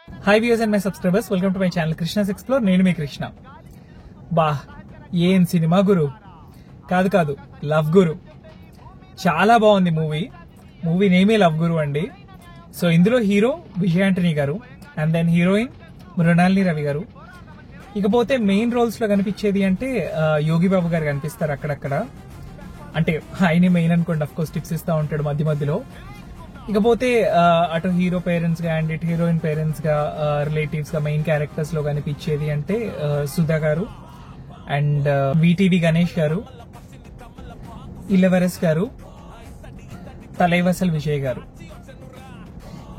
Hi viewers and my subscribers, welcome to my channel Krishna's explore. నేను మీ కృష్ణ. బా ఏం cinema గురు, కాదు లవ్ గురు. చాలా బాగుంది మూవీ నేమే లవ్ గురు అండి. సో ఇందులో హీరో విజయ్ ఆంటనీ గారు and then heroine Mrunalini Ravi గారు. ఇకపోతే మెయిన్ రోల్స్ లో కనిపించేది అంటే యోగి బాబు గారు కనిపిస్తారు అక్కడక్కడ. అంటే ఆయనే మెయిన్ అనుకోండి, అఫ్ కోర్స్ టిప్స్ ఇస్తా ఉంటాడు మధ్య మధ్యలో. ఇకపోతే అటు హీరో పేరెంట్స్ గా అండ్ ఇటు హీరోయిన్ పేరెంట్స్ గా రిలేటివ్స్ గా మెయిన్ క్యారెక్టర్స్ లో కనిపించేది అంటే సుధా గారు అండ్ విటివి గణేష్ గారు, ఇలవరస్ గారు, తలైవసల్ విజయ్ గారు.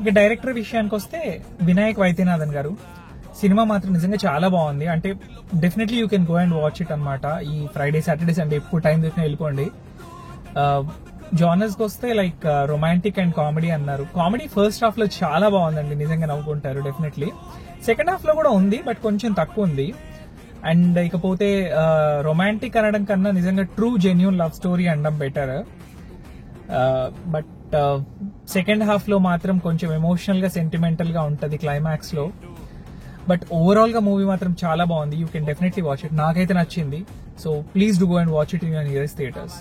ఇక డైరెక్టర్ విషయానికి వస్తే వినాయక్ వైద్యనాథన్ గారు. సినిమా మాత్రం నిజంగా చాలా బాగుంది. అంటే definitely you can go and watch it అనమాట. ఈ ఫ్రైడే సాటర్డే సండే ఎప్పుడు టైం దొరికినా వెళ్ళిపోండి. జానర్స్ కి వస్తే లైక్ రొమాంటిక్ అండ్ కామెడీ అన్నారు. కామెడీ ఫస్ట్ హాఫ్ లో చాలా బాగుందండి, నిజంగా నవ్వుకుంటారు డెఫినెట్లీ. సెకండ్ హాఫ్ లో కూడా ఉంది బట్ కొంచెం తక్కువ ఉంది. అండ్ ఇకపోతే రొమాంటిక్ అనడం కన్నా నిజంగా ట్రూ జెన్యూన్ లవ్ స్టోరీ అనడం బెటర్. బట్ సెకండ్ హాఫ్ లో మాత్రం కొంచెం ఎమోషనల్ గా సెంటిమెంటల్ గా ఉంటది క్లైమాక్స్ లో. బట్ ఓవరాల్ గా మూవీ మాత్రం చాలా బాగుంది. You can definitely watch it. నాకైతే నచ్చింది. So please do go and watch it in your nearest theatres.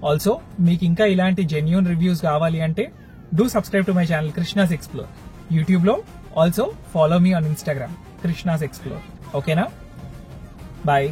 Also మీకు ఇంకా ఇలాంటి జెన్యూన్ రివ్యూస్ కావాలి అంటే do subscribe to my channel Krishna's explore YouTube లో. Also follow me on Instagram Krishna's explore. ఓకేనా? Bye.